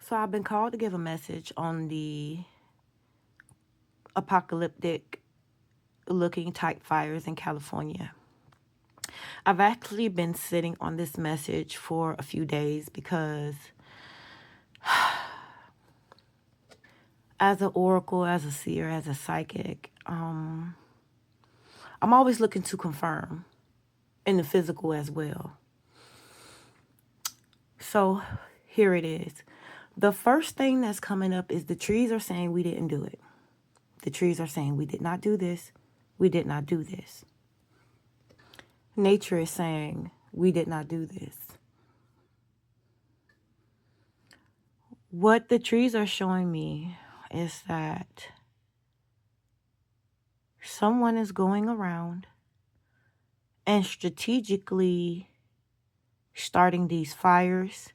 So I've been called to give a message on the apocalyptic looking type fires in California. I've actually been sitting on this message for a few days because as an oracle, as a seer, as a psychic, I'm always looking to confirm in the physical as well. So here it is. The first thing that's coming up is the trees are saying we didn't do it. The trees are saying we did not do this. We did not do this. Nature is saying we did not do this. What the trees are showing me is that someone is going around and strategically starting these fires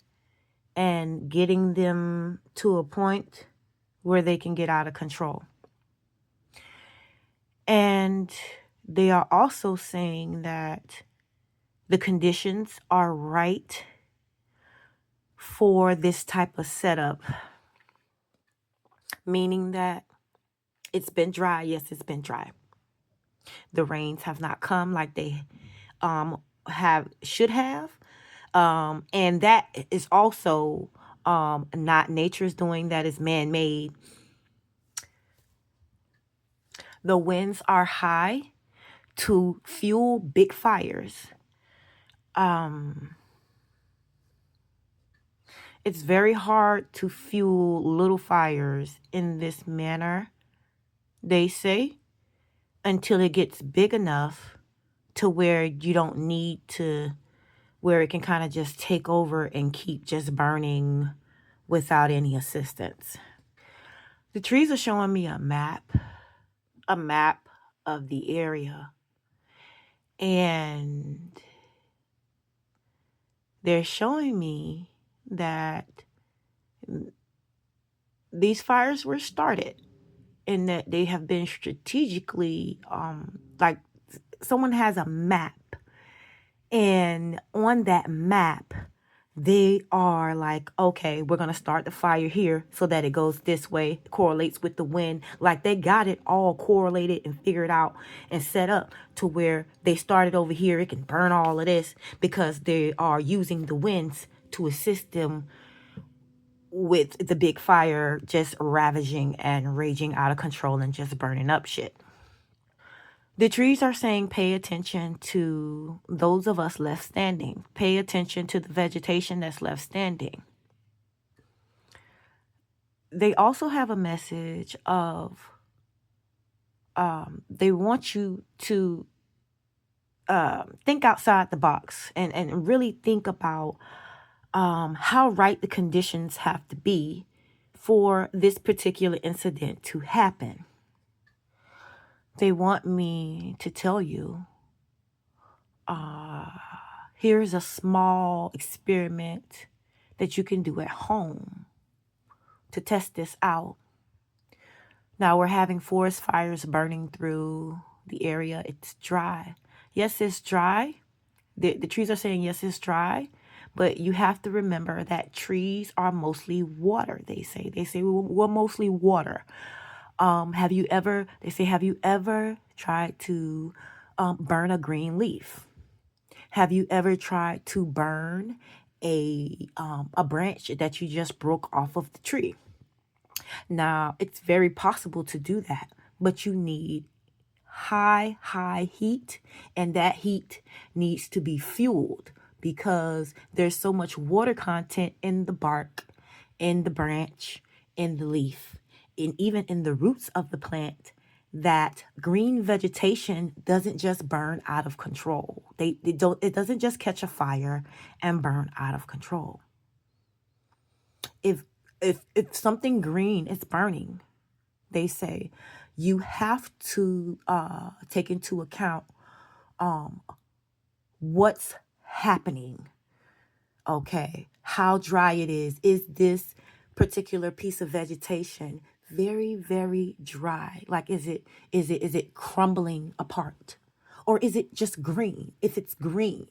and getting them to a point where they can get out of control. And they are also saying that the conditions are right for this type of setup, meaning that it's been dry. Yes, it's been dry. The rains have not come like they should have. And that is also not nature's doing, that is man-made. The winds are high to fuel big fires. It's very hard to fuel little fires in this manner, they say, until it gets big enough to where you don't need to, where it can kind of just take over and keep just burning without any assistance. The trees are showing me a map of the area. And they're showing me that these fires were started and that they have been strategically, like someone has a map. And on that map, they are like, okay, we're going to start the fire here so that it goes this way, correlates with the wind. Like they got it all correlated and figured out and set up to where they started over here. It can burn all of this because they are using the winds to assist them with the big fire just ravaging and raging out of control and just burning up shit. The trees are saying pay attention to those of us left standing. Pay attention to the vegetation that's left standing. They also have a message of they want you to think outside the box and really think about how right the conditions have to be for this particular incident to happen. They want me to tell you, here's a small experiment that you can do at home to test this out. Now we're having forest fires burning through the area. It's dry. Yes, it's dry. The trees are saying, yes, it's dry. But you have to remember that trees are mostly water, they say. They say we're mostly water. Have you ever tried to burn a green leaf? Have you ever tried to burn a branch that you just broke off of the tree? Now, it's very possible to do that, but you need high heat, and that heat needs to be fueled because there's so much water content in the bark, in the branch, in the leaf, and even in the roots of the plant, that green vegetation doesn't just burn out of control. It doesn't just catch a fire and burn out of control. If something green is burning, they say you have to take into account what's happening. Okay, how dry it is. Is this particular piece of vegetation very, very dry? Like, is it crumbling apart? Or is it just green? If it's green,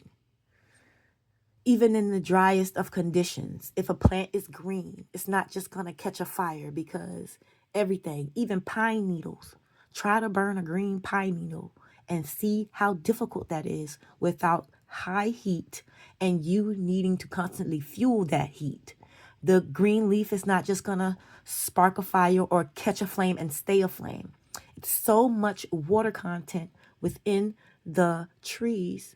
Even in the driest of conditions, if a plant is green, it's not just going to catch a fire, because everything, even pine needles, try to burn a green pine needle and see how difficult that is without high heat and you needing to constantly fuel that heat. The green leaf is not just going to spark a fire or catch a flame and stay aflame. It's so much water content within the trees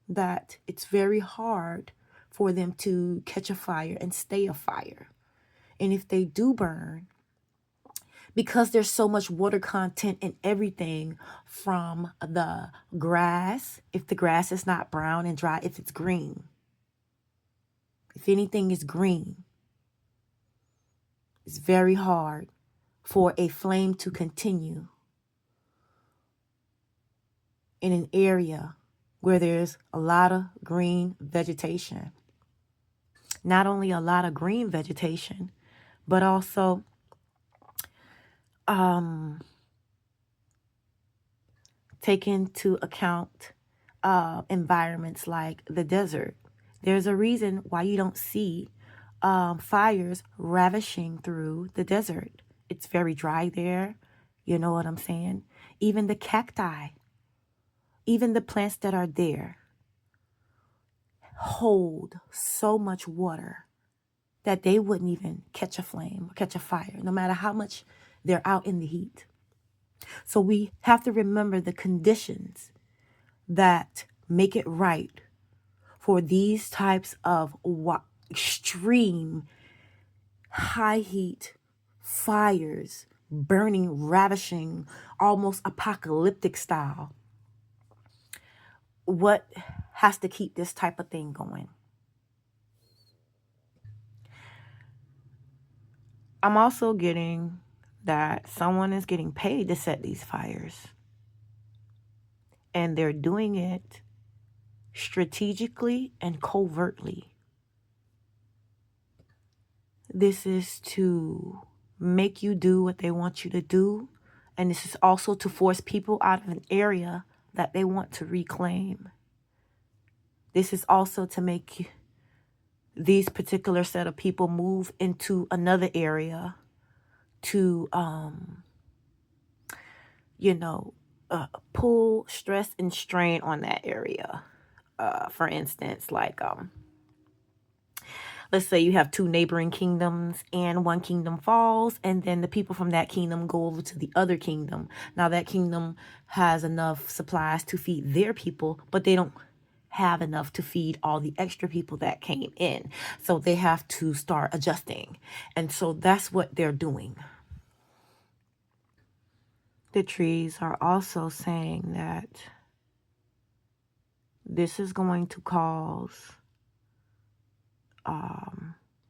that it's very hard for them to catch a fire and stay a fire. And if they do burn, because there's so much water content in everything from the grass, if the grass is not brown and dry, if it's green, if anything is green, it's very hard for a flame to continue in an area where there's a lot of green vegetation. Not only a lot of green vegetation, but also take into account environments like the desert. There's a reason why you don't see fires ravishing through the desert. It's very dry there. You know what I'm saying? Even the cacti, even the plants that are there hold so much water that they wouldn't even catch a flame or catch a fire, no matter how much they're out in the heat. So we have to remember the conditions that make it right for these types of extreme high heat fires, burning, ravishing, almost apocalyptic style. What has to keep this type of thing going? I'm also getting that someone is getting paid to set these fires. And they're doing it strategically and covertly. This is to make you do what they want you to do. And this is also to force people out of an area that they want to reclaim. This is also to make these particular set of people move into another area to, pull stress and strain on that area. For instance, like, let's say you have two neighboring kingdoms and one kingdom falls, and then the people from that kingdom go over to the other kingdom. Now that kingdom has enough supplies to feed their people, but they don't have enough to feed all the extra people that came in. So they have to start adjusting. And so that's what they're doing. The trees are also saying that this is going to cause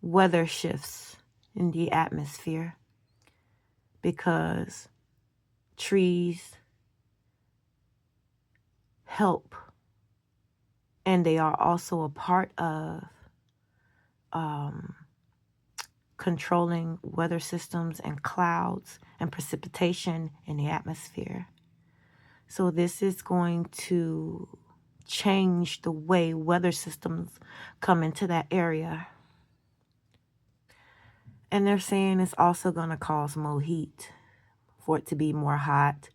weather shifts in the atmosphere, because trees help, and they are also a part of controlling weather systems and clouds and precipitation in the atmosphere. So this is going to change the way weather systems come into that area. And they're saying it's also going to cause more heat, for it to be more hot,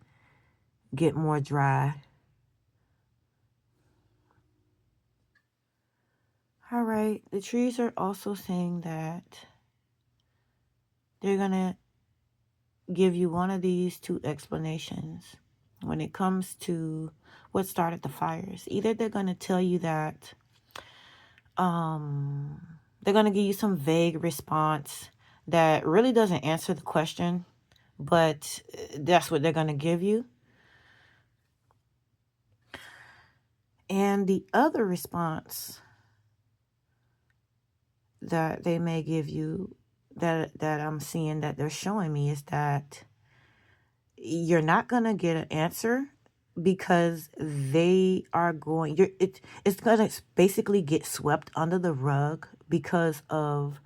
get more dry. All right, the trees are also saying that they're going to give you one of these two explanations when it comes to what started the fires. Either they're going to tell you that they're going to give you some vague response that really doesn't answer the question, but that's what they're going to give you. And the other response that they may give you, that I'm seeing that they're showing me, is that you're not going to get an answer, because they are going, it's going to basically get swept under the rug because of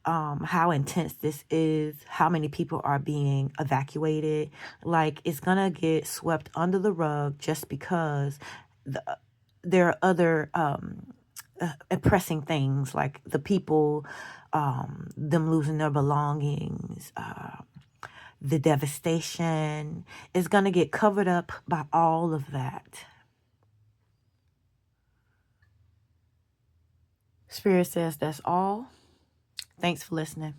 how intense this is, how many people are being evacuated. Like, it's going to get swept under the rug just because there are other oppressing things like the people, them losing their belongings, the devastation is going to get covered up by all of that. Spirit says that's all. Thanks for listening.